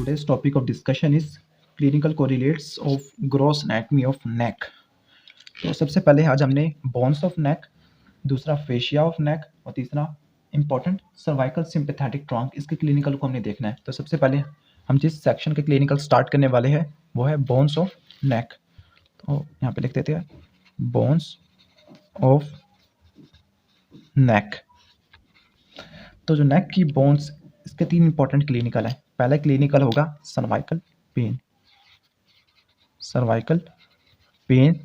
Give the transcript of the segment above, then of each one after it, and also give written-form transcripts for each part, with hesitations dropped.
Today's topic of discussion is clinical correlates of gross anatomy of neck. तो सबसे पहले आज हमने बोन्स ऑफ नेक, दूसरा फेशिया ऑफ नेक और तीसरा इंपॉर्टेंट सर्वाइकल सिंपैथेटिक ट्रंक, इसके क्लिनिकल को हमने देखना है। तो सबसे पहले हम जिस सेक्शन के क्लिनिकल स्टार्ट करने वाले हैं वो है बोन्स ऑफ नेक। तो यहाँ पे लिख देते हैं बोन्स ऑफ नेक। तो जो नेक की बोन्स, इसके 3 इंपॉर्टेंट क्लिनिकल है। पहला क्लिनिकल होगा सर्वाइकल पेन, सर्वाइकल पेन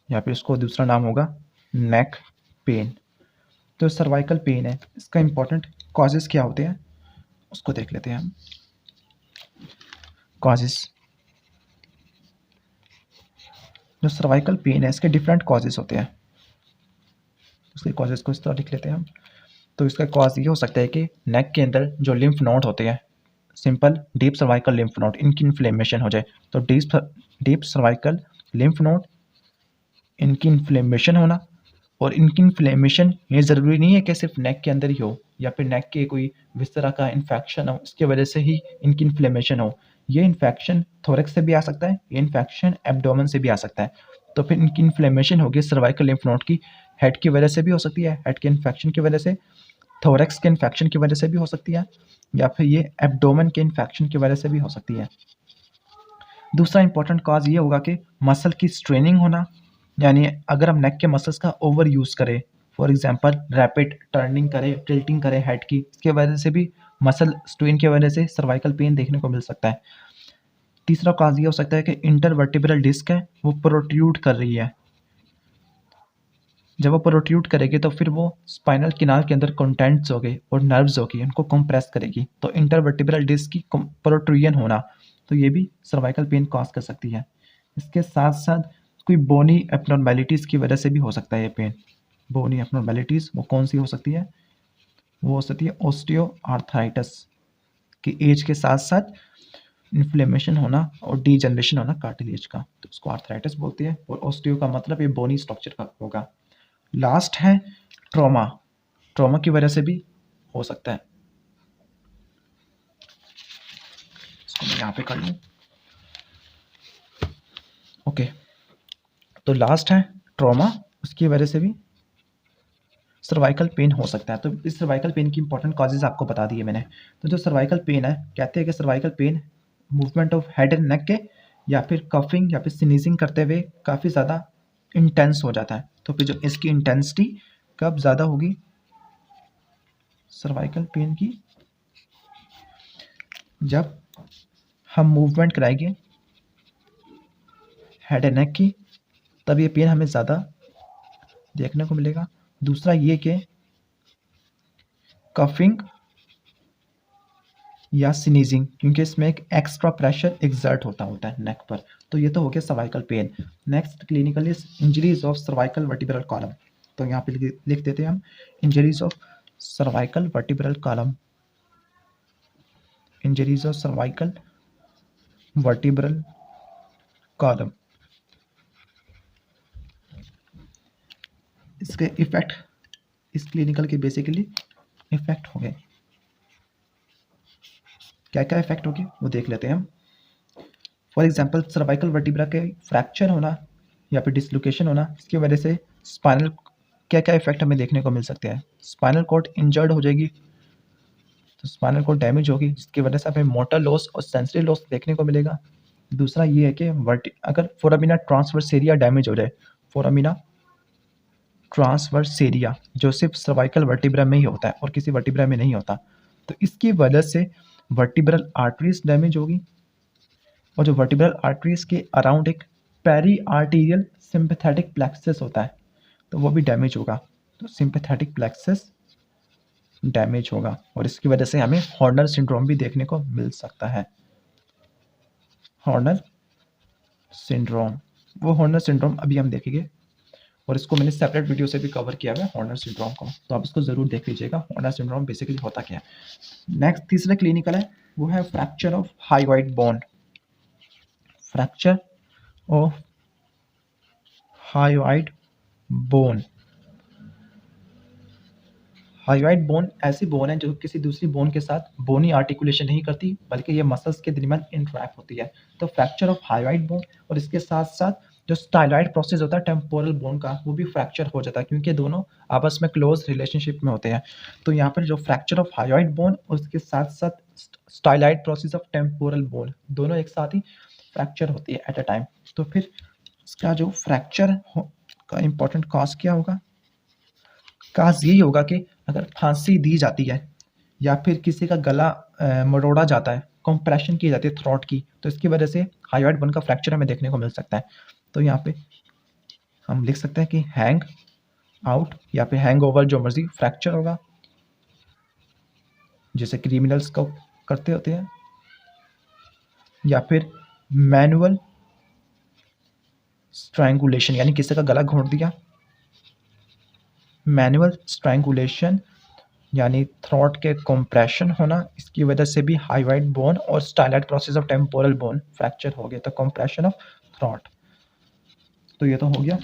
या फिर इसको दूसरा नाम होगा नेक पेन। तो सर्वाइकल पेन है, इसका इंपॉर्टेंट कॉजेस क्या होते हैं उसको देख लेते हैं हम। कॉजेस, जो सर्वाइकल पेन है इसके डिफरेंट कॉजेस होते हैं। उसके कॉजेस को इस तरह लिख लेते हैं हम। तो इसका कॉज ये हो सकता है कि नेक के अंदर जो लिम्फ नोड होते हैं, simple deep cervical lymph node, इनकी इन्फ्लेमेशन हो जाए। तो डीप सर्वाइकल लिम्फ नोड, इनकी इन्फ्लेमेशन होना, और इनकी इन्फ्लेमेशन ये ज़रूरी नहीं है कि सिर्फ नेक के अंदर ही हो या फिर नेक के कोई विस्तरा का इन्फेक्शन हो, इसकी वजह से ही इनकी इन्फ्लेमेशन हो। ये इन्फेक्शन थोरेक्स से भी आ सकता है, ये इन्फेक्शन एब्डोमेन से भी आ सकता है। तो फिर इनकी इन्फ्लेमेशन होगी सर्वाइकल लिम्फ नोड की, हेड की वजह से भी हो सकती है, हेड के इन्फेक्शन की वजह से, थोरेक्स के इन्फेक्शन की वजह से भी हो सकती है, या फिर ये एब्डोमेन के इन्फेक्शन की वजह से भी हो सकती है। दूसरा इंपॉर्टेंट कॉज ये होगा कि मसल की स्ट्रेनिंग होना, यानी अगर हम नेक के मसल्स का ओवर यूज़ करें, फॉर एग्जांपल रैपिड टर्निंग करें, टिल्टिंग करें हेड की, इसके वजह से भी मसल स्ट्रेन की वजह से सर्वाइकल पेन देखने को मिल सकता है। तीसरा कॉज ये हो सकता है कि इंटरवर्टिब्रल डिस्क है वो प्रोट्रूड कर रही है। जब वो प्रोट्रूड करेगी तो फिर वो स्पाइनल किनार के अंदर कंटेंट्स हो गए और नर्व्स हो गई, उनको कंप्रेस करेगी। तो इंटरवर्टिब्रल डिस्क की प्रोट्रूजन होना, तो ये भी सर्वाइकल पेन कॉज कर सकती है। इसके साथ साथ कोई बोनी एब्नॉर्मेलिटीज़ की वजह से भी हो सकता है ये पेन। बोनी एब्नॉर्मेलिटीज़ वो कौन सी हो सकती है? वो हो सकती है ऑस्टियोआर्थराइटिस, कि एज के साथ साथ इन्फ्लेमेशन होना और डीजनरेशन होना कार्टिलेज का, तो उसको आर्थराइटिस बोलते हैं। और ऑस्टियो का मतलब ये बोनी स्ट्रक्चर का होगा। लास्ट है ट्रॉमा, ट्रॉमा की वजह से भी हो सकता है। इसको मैं यहाँ पे कर लूँ। ओके, तो लास्ट है ट्रॉमा, उसकी वजह से भी सर्वाइकल पेन हो सकता है। तो इस सर्वाइकल पेन की इंपॉर्टेंट कॉजेज आपको बता दिए मैंने। तो जो सर्वाइकल पेन है, कहते हैं कि cervical pain movement of head and neck के या फिर कफिंग या फिर स्नीजिंग करते हुए काफ़ी ज़्यादा इंटेंस हो जाता है। तो फिर जो इसकी इंटेंसिटी कब ज़्यादा होगी सर्वाइकल पेन की? जब हम मूवमेंट कराएंगे हेड एंड नेक की, तब ये पेन हमें ज़्यादा देखने को मिलेगा। दूसरा ये कि कफिंग या स्नीजिंग, क्योंकि इसमें एक एक्स्ट्रा प्रेशर एग्जर्ट होता है नेक पर। तो ये तो हो गया cervical pain. Next clinical is injuries of cervical vertebral column. तो यहाँ पे लिख देते हैं हम injuries of cervical vertebral column, injuries of cervical vertebral column. इसके इफेक्ट इस क्लिनिकल के बेसिकली इफेक्ट हो गए। क्या क्या इफेक्ट हो गए वो देख लेते हैं हम। फॉर एग्जाम्पल सर्वाइकल वर्टिब्रा के फ्रैक्चर होना या फिर डिसलोकेशन होना, इसकी वजह से स्पाइनल क्या क्या इफेक्ट हमें देखने को मिल सकते हैं। स्पाइनल कॉर्ड इंजर्ड हो जाएगी, तो स्पाइनल कॉर्ड डैमेज होगी, जिसकी वजह से हमें मोटर लॉस और सेंसरी लॉस देखने को मिलेगा। दूसरा ये है कि अगर फोरामिना ट्रांसवर्स एरिया डैमेज हो जाए, फोरामिना ट्रांसवर्स एरिया जो सिर्फ सर्वाइकल वर्टिब्रा में ही होता है और किसी वर्टिब्रा में नहीं होता, तो इसकी वजह से वर्टिब्रल आर्टरीज डैमेज होगी, और जो वर्टिब्रल आर्टरीज के अराउंड एक पेरी आर्टीरियल सिंपैथेटिक प्लेक्सस होता है, तो वो भी डैमेज होगा। तो सिंपैथेटिक प्लेक्सस डैमेज होगा और इसकी वजह से हमें हॉर्नर सिंड्रोम भी देखने को मिल सकता है। हॉर्नर सिंड्रोम, वो हॉर्नर सिंड्रोम अभी हम देखेंगे, और इसको मैंने सेपरेट वीडियो से भी कवर किया हुआ है हॉर्नर सिंड्रोम को, तो आप इसको ज़रूर देख लीजिएगा हॉर्नर सिंड्रोम बेसिकली होता क्या है। नेक्स्ट तीसरा क्लिनिकल है वो है fracture of hyoid bone, fracture of hyoid bone, hyoid bone ऐसी बोन है जो किसी दूसरी बोन के साथ बोनी आर्टिकुलेशन नहीं करती, बल्कि ये मसल्स के दरमियान इंटरैक्ट होती है। तो फ्रैक्चर ऑफ हायोइड बोन और इसके साथ साथ जो स्टाइलॉइड प्रोसेस होता है टेम्पोरल बोन का, वो भी फ्रैक्चर हो जाता है, क्योंकि दोनों आपस में क्लोज रिलेशनशिप में होते हैं। तो यहाँ पर जो फ्रैक्चर ऑफ हायोइड बोन और उसके साथ साथ styloid process of temporal bone, दोनों एक साथ ही फ्रैक्चर होती है एट अ टाइम। तो फिर इसका जो फ्रैक्चर का इम्पोर्टेंट कॉज क्या होगा? काज यही होगा कि अगर फांसी दी जाती है या फिर किसी का गला मरोड़ा जाता है, कंप्रेशन की जाती है थ्रोट की, तो इसकी वजह से हायोइड बोन का फ्रैक्चर हमें देखने को मिल सकता है। तो यहाँ पे हम लिख सकते हैं कि हैंग आउट या फिर हैंग ओवर, जो मर्जी फ्रैक्चर होगा, जैसे क्रिमिनल्स को करते होते हैं, या फिर मैनुअल स्ट्रैंगुलेशन यानी किसी का गला घोंट दिया, मैनुअल स्ट्रैंगुलेशन यानी थ्रोट के कंप्रेशन होना, इसकी वजह से भी हायोइड बोन और styloid process of temporal bone fracture हो गया। तो कंप्रेशन ऑफ थ्रोट, तो ये तो हो गया।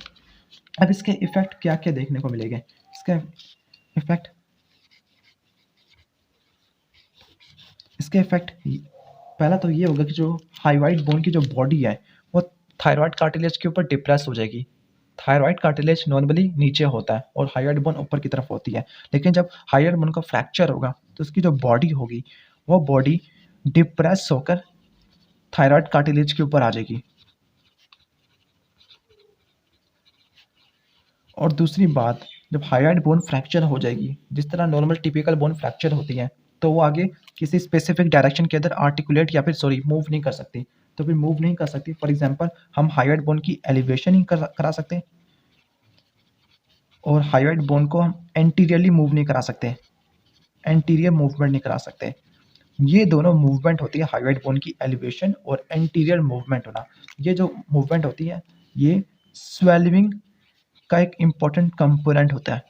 अब इसके इफेक्ट क्या क्या देखने को मिलेंगे? इसके इफेक्ट पहला तो ये होगा कि जो हायोइड बोन की जो बॉडी है वो थायराइड कार्टिलेज के ऊपर डिप्रेस हो जाएगी। थायराइड कार्टिलेज नॉर्मली नीचे होता है और हायोइड बोन ऊपर की तरफ होती है, लेकिन जब हायोइड बोन का फ्रैक्चर होगा तो उसकी जो बॉडी होगी वो बॉडी डिप्रेस होकर थायराइड कार्टिलेज के ऊपर आ जाएगी। और दूसरी बात, जब हायोइड बोन फ्रैक्चर हो जाएगी, जिस तरह नॉर्मल टिपिकल बोन फ्रैक्चर होती है, तो वो आगे किसी स्पेसिफिक डायरेक्शन के अंदर आर्टिकुलेट या फिर मूव नहीं कर सकती। तो फिर मूव नहीं कर सकती, फॉर एग्जांपल हम हायोइड बोन की एलिवेशन ही करा सकते, और हायोइड बोन को हम एंटीरियरली मूव नहीं करा सकते, एंटीरियर मूवमेंट नहीं करा सकते। ये दोनों मूवमेंट होती है हायोइड बोन की एलिवेशन और एंटीरियर मूवमेंट होना। ये जो मूवमेंट होती है ये स्वेलिंग का एक इम्पॉर्टेंट कंपोनेंट होता है।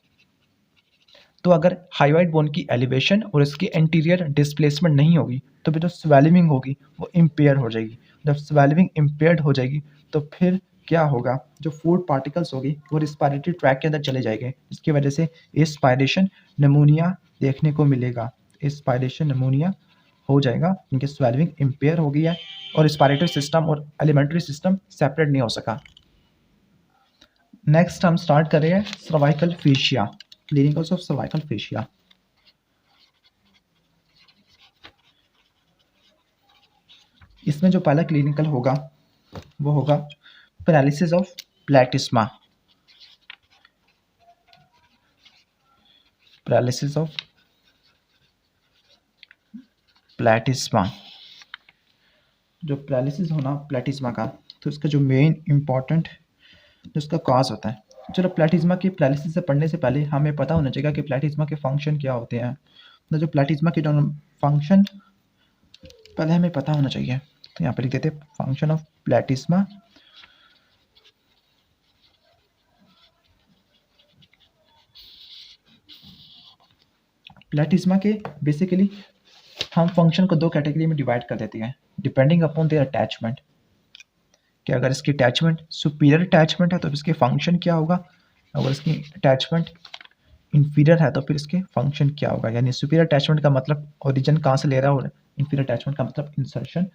तो अगर हायोइड बोन की एलिवेशन और इसकी एंटीरियर डिस्प्लेसमेंट नहीं होगी तो फिर जो स्वेलिंग होगी वो इम्पेयर हो जाएगी। जब स्वेलिंग इम्पेयर्ड हो जाएगी तो फिर क्या होगा, जो फूड पार्टिकल्स होगी वो रिस्पायरेटरी ट्रैक के अंदर चले जाएंगे, इसकी वजह से एस्पायरेशन निमोनिया देखने को मिलेगा। एस्पायरेशन निमोनिया हो जाएगा क्योंकि स्वेलिंग इम्पेयर हो गई है और रिस्पायरेटरी सिस्टम और एलिमेंट्री सिस्टम सेपरेट नहीं हो सका। नेक्स्ट हम स्टार्ट कर रहे हैं cervical fascia, clinicals of cervical fascia. इसमें जो पहला क्लिनिकल होगा वो होगा पैरालिसिस ऑफ प्लेटिस्मा। पैरालिसिस ऑफ प्लेटिस्मा, जो पैरालिसिस होना प्लेटिस्मा का, तो इसका जो मेन इंपॉर्टेंट जो इसका कॉज होता है, चलो प्लेटिस्मा की पैरालिसिस से पढ़ने से पहले हमें पता होना चाहिए कि प्लेटिस्मा के फंक्शन क्या होते हैं। तो जो प्लेटिस्मा के जो फंक्शन पहले हमें पता होना चाहिए, तो यहाँ पर लिख देते फंक्शन ऑफ प्लेटिस्मा। प्लेटिस्मा के बेसिकली हम फंक्शन को दो कैटेगरी में डिवाइड कर देते हैं डिपेंडिंग अपॉन देयर अटैचमेंट, कि अगर इसकी अटैचमेंट सुपीरियर अटैचमेंट है तो इसके फंक्शन क्या होगा, अगर इसकी अटैचमेंट इंफीरियर है तो फिर इसके फंक्शन क्या होगा। यानी सुपीरियर अटैचमेंट का मतलब ओरिजिन कहाँ से ले रहा है और इंफीरियर अटैचमेंट का मतलब इंसर्शन।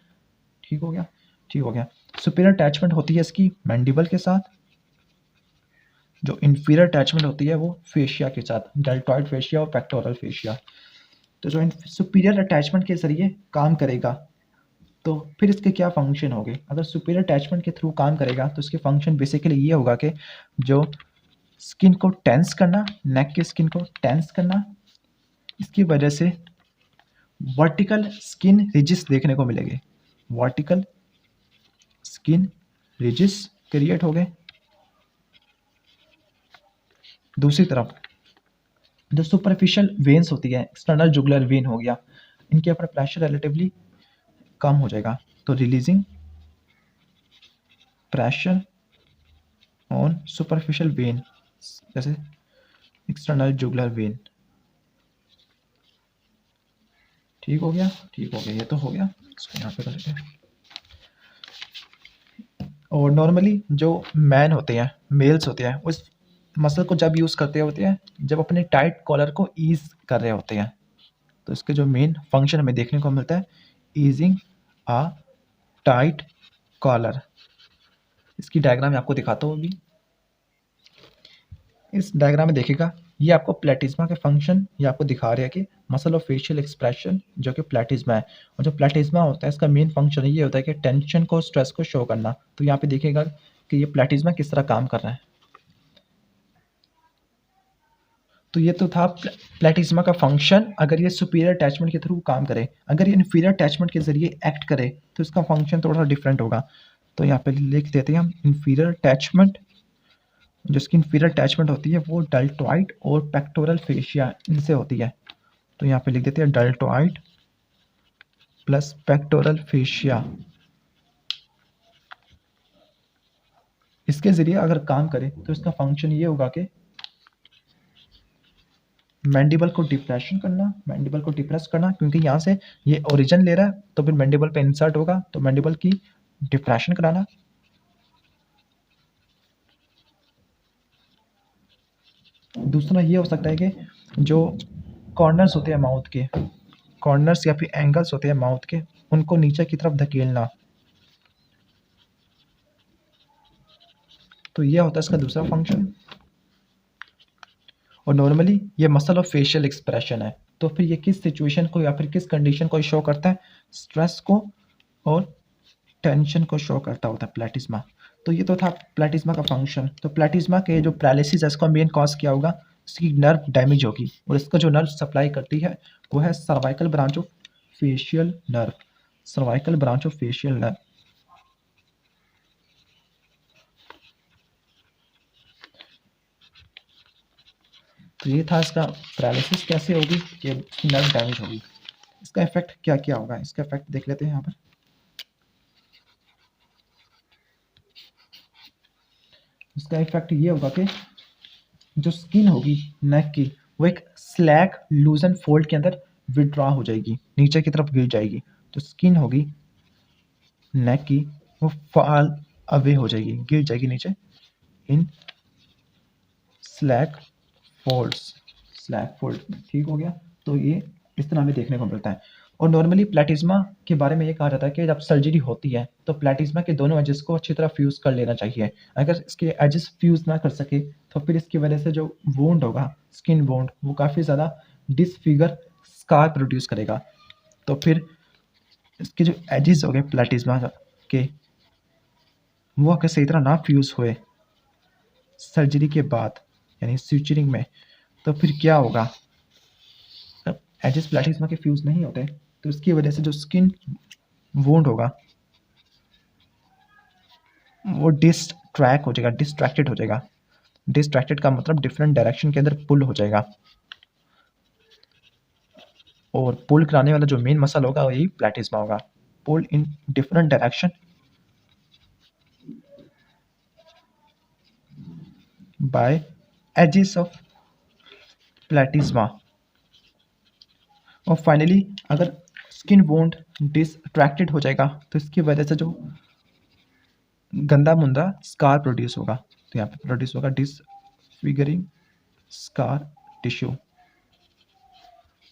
ठीक हो गया, ठीक हो गया। सुपीरियर अटैचमेंट होती है इसकी मैंडिबल के साथ, जो इंफीरियर अटैचमेंट होती है वो फेशिया के साथ, डेल्टॉइड फेशिया और पेक्टोरल फेशिया। तो जो सुपीरियर अटैचमेंट के जरिए काम करेगा तो फिर इसके क्या फंक्शन होंगे। अगर सुपीरियर अटैचमेंट के थ्रू काम करेगा तो इसके फंक्शन बेसिकली ये होगा कि जो स्किन को टेंस करना, नेक की स्किन को टेंस करना, इसकी वजह से वर्टिकल स्किन रिजिस देखने को मिलेंगे, वर्टिकल स्किन रिजिस क्रिएट हो गए। दूसरी तरफ जो सुपरफिशियल वेन्स होती है, एक्सटर्नल जुगुलर वेन हो गया, इनके ऊपर प्रेशर रिलेटिवली कम हो जाएगा, तो releasing pressure on superficial when, जैसे एक्सटर्नल जुगुलर वेन। ठीक हो गया, ठीक हो गया, ये तो हो गया, इसको यहाँ पे कर लेते हैं। और नॉर्मली जो मैन होते हैं, मेल्स होते हैं, उस मसल को जब यूज़ करते होते हैं जब अपने टाइट कॉलर को ईज़ कर रहे होते हैं। तो इसके जो मेन फंक्शन हमें देखने को मिलता है, ईजिंग अ टाइट कॉलर। इसकी डायग्राम मैं आपको दिखाता हूँ अभी। इस डायग्राम में देखिएगा, ये आपको प्लेटिज्मा के फंक्शन ये आपको दिखा रहे हैं कि मसल ऑफ फेशियल एक्सप्रेशन जो कि प्लेटिज्मा है। और जो प्लेटिज्मा होता है इसका मेन फंक्शन ये होता है कि टेंशन को, स्ट्रेस को शो करना। तो यहाँ पे देखिएगा कि ये प्लेटिज्मा किस तरह काम कर रहा है। तो ये तो था प्लेटिज्मा का फंक्शन, अगर ये सुपीरियर अटैचमेंट के थ्रू काम करे। अगर ये इन्फीरियर अटैचमेंट के जरिए एक्ट करे तो इसका फंक्शन थोड़ा सा डिफरेंट होगा। तो यहाँ पे लिख देते हैं हम इन्फीरियर अटैचमेंट। जिसकी इन्फीरियर अटैचमेंट होती है वो डेल्टोइड और पेक्टोरल फेशिया इनसे होती है। तो यहाँ पे लिख देते हैं डेल्टोइड प्लस पेक्टोरल फेशिया। इसके जरिए अगर काम करे तो इसका फंक्शन ये होगा कि मैंडिबल को डिप्रेशन करना, मैंडिबल को डिप्रेस करना, क्योंकि यहाँ से ये ओरिजिन ले रहा है तो फिर मैंडिबल पे इंसर्ट होगा, तो मैंडिबल की डिप्रेशन कराना। दूसरा ये हो सकता है कि जो कॉर्नर्स होते हैं माउथ के, कॉर्नर्स या फिर एंगल्स होते हैं माउथ के, उनको नीचे की तरफ धकेलना। तो ये होता है इसका दूसरा फंक्शन। और नॉर्मली ये मसल ऑफ फेशियल एक्सप्रेशन है। तो फिर ये किस सिचुएशन को या फिर किस कंडीशन को शो करता है? स्ट्रेस को और टेंशन को शो करता होता है प्लेटिज्मा। तो ये तो था प्लेटिज्मा का फंक्शन। तो प्लेटिज्मा के जो पैरालिसिस है इसका मेन कॉज क्या होगा? इसकी नर्व डैमेज होगी, और इसका जो नर्व सप्लाई करती है वो है cervical branch of facial nerve, cervical branch of facial nerve. तो ये था इसका पैरालिसिस कैसे होगी कि नर्व डैमेज होगी। इसका इफेक्ट क्या क्या होगा, इसका इफेक्ट देख लेते हैं यहाँ पर। इसका इफेक्ट ये होगा कि जो स्किन होगी नेक की वो एक स्लैक लूजन फोल्ड के अंदर विड्रॉ हो जाएगी, नीचे की तरफ गिर जाएगी। तो स्किन होगी नेक की वो फॉल अवे हो जाएगी, गिर जाएगी नीचे इन स्लैक फोल्ड्स, स्लैक फोल्ड। ठीक हो गया। तो ये इस तरह हमें देखने को मिलता है। और नॉर्मली प्लेटिज्मा के बारे में ये कहा जाता है कि जब सर्जरी होती है तो प्लेटिज्मा के दोनों एजेस को अच्छी तरह फ्यूज़ कर लेना चाहिए। अगर इसके एजेस फ्यूज़ ना कर सके तो फिर इसकी वजह से जो वुंड होगा, स्किन वुंड, वो काफ़ी ज़्यादा डिसफिगर स्कार प्रोड्यूस करेगा। तो फिर इसके जो एजेस हो गए प्लेटिज्मा के, वो अगर सही तरह ना फ्यूज़ हुए सर्जरी के बाद यानी स्यूचरिंग में, तो फिर क्या होगा? एजेस प्लेटिज्मा के फ्यूज नहीं होते तो इसकी वजह से जो स्किन वुंड होगा वो डिस्ट्रैक्ट हो जाएगा, डिस्ट्रैक्टेड हो जाएगा। डिस्ट्रैक्टेड का मतलब डिफरेंट डायरेक्शन के अंदर पुल हो जाएगा, और पुल कराने वाला जो मेन मसल होगा वही प्लेटिज्मा होगा। Pull in different direction by edges of platysma. और फाइनली अगर स्किन वुंड डिस्ट्रैक्टेड हो जाएगा तो इसकी वजह से जो गंदा मुंदा स्कार प्रोड्यूस होगा। तो यहाँ पे प्रोड्यूस होगा डिसफिगरिंग स्कार टिश्यू।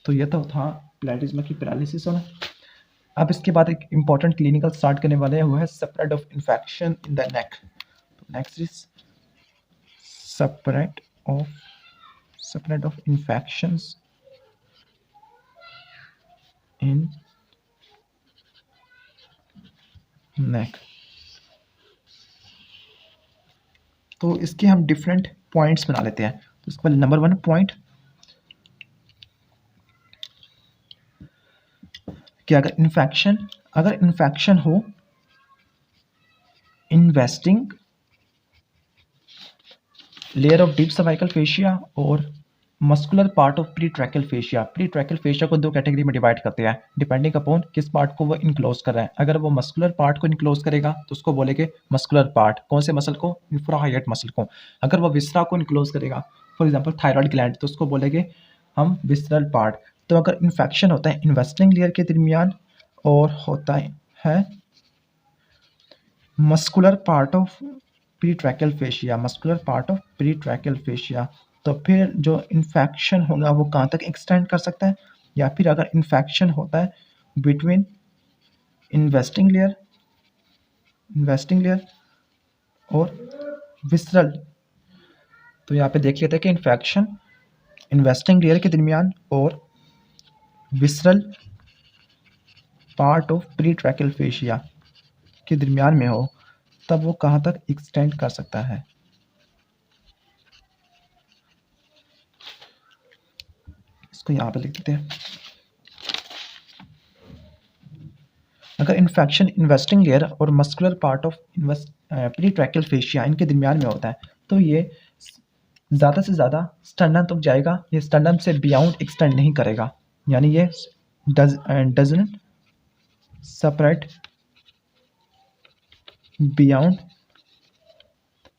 तो यह तो था प्लेटिज्मा की पैरालिसिस होना। अब इसके बाद एक इंपॉर्टेंट क्लिनिकल स्टार्ट करने वाले हैं, वो है spread of infection in the neck. Next is spread of infections in neck. तो इसके हम डिफरेंट पॉइंट्स बना लेते हैं। तो इसके बाद नंबर 1 पॉइंट कि अगर इन्फेक्शन हो investing layer of deep cervical fascia और muscular part of pretracheal fascia. Pretracheal fascia को दो कैटेगरी में डिवाइड करते हैं डिपेंडिंग अपॉन किस पार्ट को वो इनक्लोज कर रहा है। अगर वो मस्कुलर पार्ट को इनक्लोज करेगा तो उसको बोलेंगे मस्कुलर पार्ट। कौन से मसल को? इंफ्राहाइएट मसल को। अगर वो विसरा को इनक्लोज करेगा, फॉर एग्जाम्पल थायराइड ग्लैंड, तो उसको बोलेंगे हम विसरल पार्ट। तो अगर इन्फेक्शन होता है इन्वेस्टिंग लेयर के दरमियान और होता है muscular part of pretracheal fascia, muscular part of pretracheal fascia. तो फिर जो इन्फेक्शन होगा वो कहाँ तक एक्सटेंड कर सकता है, या फिर अगर इन्फेक्शन होता है बिटवीन इन्वेस्टिंग लेयर और विसरल, तो यहाँ पे देख लेते हैं कि इन्फेक्शन इन्वेस्टिंग लेयर के दरमियान और visceral part of pretracheal fascia के दरमियान में हो तब वो कहाँ तक एक्सटेंड कर सकता है। इसको यहाँ पे लिख देते हैं। अगर इन्फेक्शन इन्वेस्टिंग लेयर और muscular part of pretracheal fascia इनके दरमियान में होता है तो ये ज़्यादा से ज़्यादा स्टर्नम तक जाएगा, ये स्टर्नम से बियॉन्ड एक्सटेंड नहीं करेगा, यानी ये doesn't separate beyond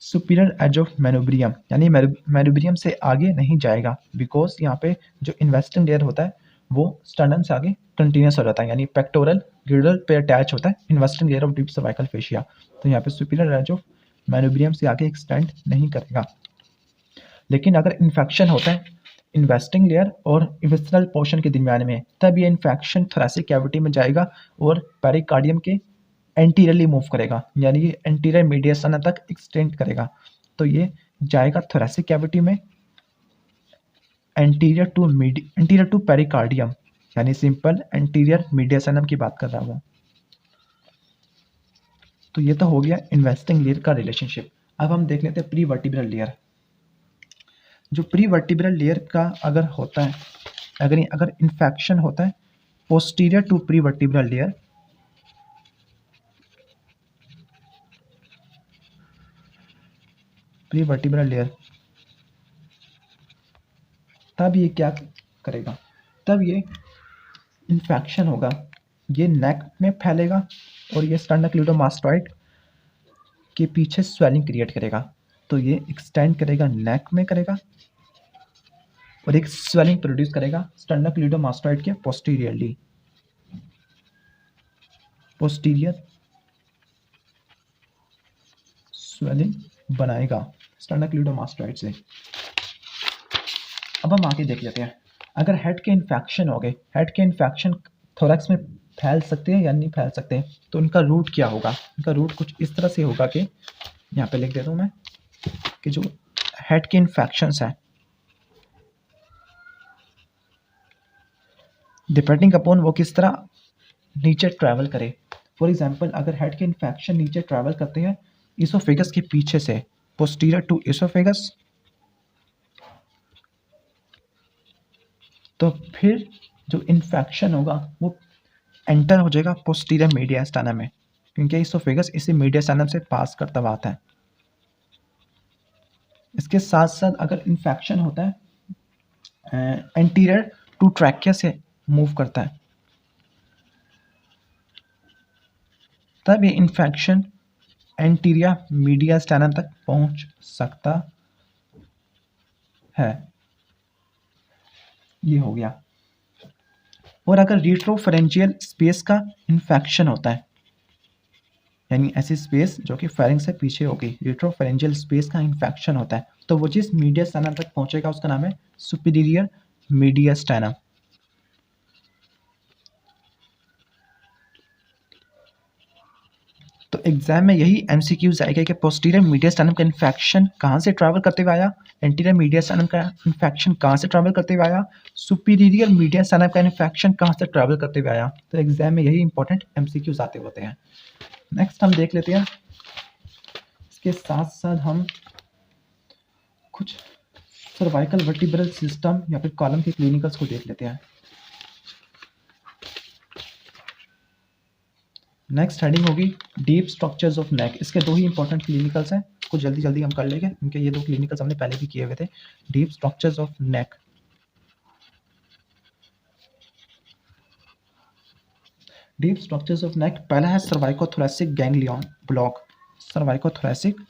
superior edge of manubrium, यानी मेनोब्रियम से आगे नहीं जाएगा, बिकॉज यहाँ पे जो इन्वेस्टिंग लेयर होता है वो स्टर्नम से आगे कंटिन्यूस हो जाता है, यानी पेक्टोरल गिर्डल पे अटैच होता है investing layer of deep cervical fascia. तो यहाँ पे सुपीरियर एज ऑफ मेनोब्रियम से आगे एक्सटेंड नहीं करेगा। लेकिन अगर इन्फेक्शन होता है इन्वेस्टिंग लेयर और विसरल पोर्शन के दरमियान में, तब ये इन्फेक्शन थोरेसिक कैविटी में जाएगा और पेरिकार्डियम के एंटीरियरली मूव करेगा, यानी ये एंटीरियर मीडियस तक एक्सटेंड करेगा। तो ये जाएगा थोरेसिक कैविटी में एंटीरियर टू पेरिकार्डियम, यानी सिंपल एंटीरियर मीडियसनम की बात कर रहा हूँ। तो ये तो हो गया इन्वेस्टिंग लेयर का रिलेशनशिप। अब हम देख लेते हैं प्री वर्टिब्रल लेयर। जो प्री वर्टिब्रल लेयर का अगर होता है, अगर इन्फेक्शन होता है posterior to pre vertebral layer, pre vertebral layer, तब ये क्या करेगा, तब ये इन्फेक्शन होगा, ये नेक में फैलेगा और ये स्टर्नोक्लेडोमास्टोइड के पीछे स्वेलिंग क्रिएट करेगा। तो ये एक्सटेंड करेगा, नेक में करेगा और एक स्वेलिंग प्रोड्यूस करेगा स्टर्नोक्लेडोमास्टोइड के पोस्टीरियर स्वेलिंग बनाएगा स्टर्नोक्लेडोमास्टोइड से। अब हम आगे देख लेते हैं, अगर हेड के इन्फेक्शन हो गए, हेड के इन्फेक्शन थोरैक्स में फैल सकते हैं या नहीं फैल सकते हैं, तो उनका रूट क्या होगा। उनका रूट कुछ इस तरह से होगा कि यहाँ पे लिख देता हूँ मैं कि जो हेड के इन्फेक्शंस हैं डिपेंडिंग अपॉन वो किस तरह नीचे ट्रैवल करे। फॉर एग्जांपल अगर हेड के इन्फेक्शन नीचे ट्रैवल करते हैं इसोफेगस के पीछे से पोस्टीरियर टू इसोफेगस, तो फिर जो इन्फेक्शन होगा वो एंटर हो जाएगा पोस्टीरियर मीडियास्टाइनम में, क्योंकि इसोफेगस इसी मीडियास्टाइनम से पास करता हुआ आता है। इसके साथ साथ अगर इन्फेक्शन होता है एंटीरियर टू ट्रैकिया से मूव करता है, तब ये इन्फेक्शन एंटीरियर मीडियास्टाइनम तक पहुंच सकता है। ये हो गया। और अगर रिट्रोफेरेंजियल स्पेस का इन्फेक्शन होता है, यानी ऐसी स्पेस जो कि फेरिंक्स से पीछे होगी, रिट्रोफेरेंजियल स्पेस का इन्फेक्शन होता है, तो वो जिस मीडियास्टाइनम तक पहुंचेगा उसका नाम है सुपीरियर मीडियास्टाइनम। तो एग्जाम में यही एमसीक्यूज आएगा कि पोस्टीरियर मीडियास्टाइनम का इन्फेक्शन कहाँ से ट्रैवल करते हुए आया, एंटीरियर मीडियास्टाइनम का इन्फेक्शन कहाँ से ट्रैवल करते हुए आया, सुपीरियर मीडियास्टाइनम का इन्फेक्शन कहाँ से ट्रैवल करते हुए आया। तो एग्जाम में यही इंपॉर्टेंट एमसीक्यूज आते होते हैं। नेक्स्ट हम देख लेते हैं, इसके साथ साथ हम कुछ सर्वाइकल वर्टिब्रल सिस्टम या फिर कॉलम के क्लिनिकल्स को देख लेते हैं। नेक्स्ट हेडिंग होगी डीप स्ट्रक्चर्स ऑफ नेक। इसके दो ही इंपॉर्टेंट क्लिनिकल्स हैं, इसको जल्दी जल्दी हम कर लेंगे क्योंकि ये दो क्लिनिकल्स हमने पहले भी किए हुए थे। Deep structures of neck, deep structures of neck, पहला है सर्वाइकोथोरैसिक गैंग्लियन ब्लॉक। सर्वाइकोथोरैसिक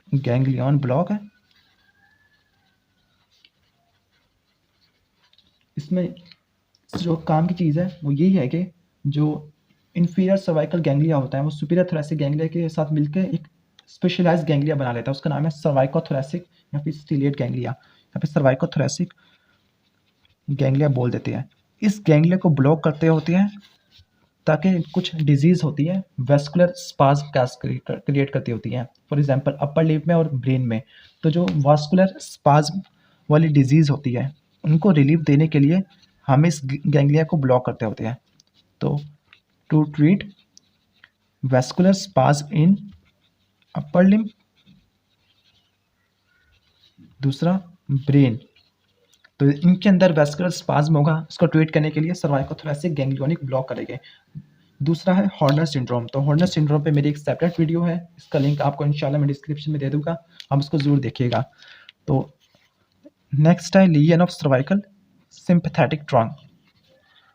गैंग्लियन ब्लॉक है, इसमें जो काम की चीज़ है वो यही है कि जो इंफीरियर सर्वाइकल गैंग्लिया होता है वो सुपीरियर थोरेसिक गैंग्लिया के साथ मिलकर एक स्पेशलाइज्ड गैंग्लिया बना लेता है, उसका नाम है सर्वाइकोथोरेसिक या फिर स्टीलिएट गैंग्लिया या फिर सर्वाइकोथोरेसिक गैंग्लिया बोल देते हैं। इस गैंग्लिया को ब्लॉक करते होते हैं ताकि कुछ डिजीज़ होती है वेस्कुलर स्पाज्म क्रिएट करती होती हैं, फॉर एग्जांपल अपर लिप में और ब्रेन में। तो जो वास्कुलर स्पाज्म वाली डिजीज़ होती है उनको रिलीफ देने के लिए हम इस गैंग्लिया को ब्लॉक करते होते हैं। तो to treat vascular spasm in upper limb, दूसरा ब्रेन, तो इनके अंदर वेस्कुलर स्पाज्म होगा, इसको ट्रीट करने के लिए सर्वाइकोथोरेसिक गैंग्लियोनिक ब्लॉक करेंगे। दूसरा है हॉर्नर सिंड्रोम। तो हॉर्नर सिंड्रोम पे मेरी एक सेपरेट वीडियो है, इसका लिंक आपको इंशाल्लाह मैं डिस्क्रिप्शन में दे दूंगा, आप उसको ज़रूर देखिएगा। तो नेक्स्ट है lesion of cervical sympathetic trunk,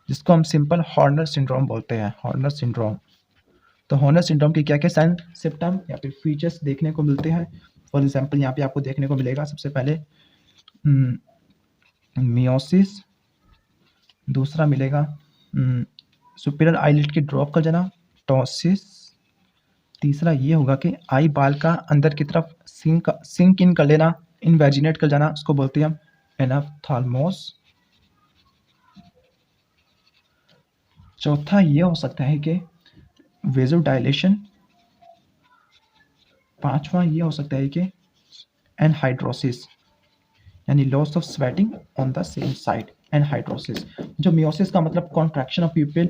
जिसको हम सिंपल हॉर्नर सिंड्रोम बोलते हैं, हॉर्नर सिंड्रोम। तो हॉर्नर सिंड्रोम के क्या क्या साइन सिम्टम या फिर फीचर्स देखने को मिलते हैं। फॉर एग्जांपल यहाँ पे आपको देखने को मिलेगा सबसे पहले मियोसिस, दूसरा मिलेगा सुपीरियर आईलिड की ड्रॉप कर जाना, टॉसिस, तीसरा ये होगा कि आई बाल का अंदर की तरफ सिंक इन कर लेना, इनवेजिनेट कर जाना, उसको बोलते हैं हम एनाप्थाल्मोस। चौथा ये हो सकता है कि वेजोडाइलेशन। पांचवा ये हो सकता है कि एनहाइड्रोसिस यानी loss of sweating on the same side, anhidrosis. जो मियोसिस का मतलब कॉन्ट्रैक्शन ऑफ प्यूपिल,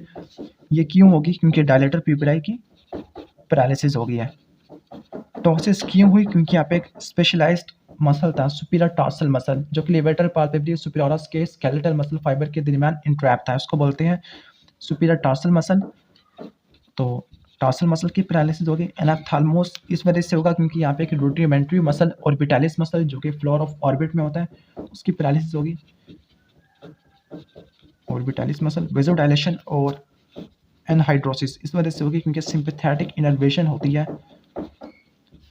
ये क्यों होगी? क्योंकि डायलेटर प्यूपिलाई की पैरालिसिस हो गई है। टॉसिस क्यों हुई? क्योंकि यहाँ पे एक स्पेशलाइज्ड मसल था, सुपीरियर टार्सल मसल, जो कि लेवेटर पाल्पेब्रस सुपीरियरस के स्केलेटल मसल फाइबर के दरमियान इंट्रैप था, उसको बोलते हैं सुपीरियर टार्सल मसल। तो टार्सल मसल की पैरालिसिस होगी। एनाप्थाल्मोस इस वजह से होगा क्योंकि यहाँ पे एक रुडिमेंट्री मसल ऑर्बिटालिस मसल जो कि फ्लोर ऑफ ऑर्बिट में होता है, उसकी पैरालिसिस होगी, ऑर्बिटालिस मसल। वेजोडाइलेशन और एनहाइड्रोसिस इस वजह से होगी क्योंकि सिंपैथेटिक इनर्वेशन होती है,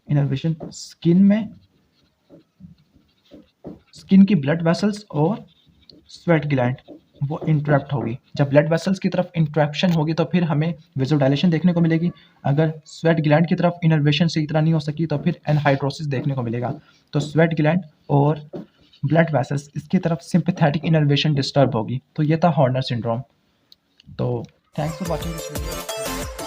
इनर्वेशन स्किन में, स्किन की ब्लड वेसल्स और स्वेट ग्लैंड वो इंटरप्ट होगी। जब ब्लड वेसल्स की तरफ इंट्रैक्शन होगी तो फिर हमें वेजोडाइलेशन देखने को मिलेगी। अगर स्वेट ग्लैंड की तरफ इनर्वेशन सही तरह नहीं हो सकी तो फिर एनहाइड्रोसिस देखने को मिलेगा। तो स्वेट ग्लैंड और ब्लड वेसल्स इसकी तरफ सिंपैथेटिक इनर्वेशन डिस्टर्ब होगी। तो ये था हॉर्नर सिंड्रोम। तो thanks for watching this video.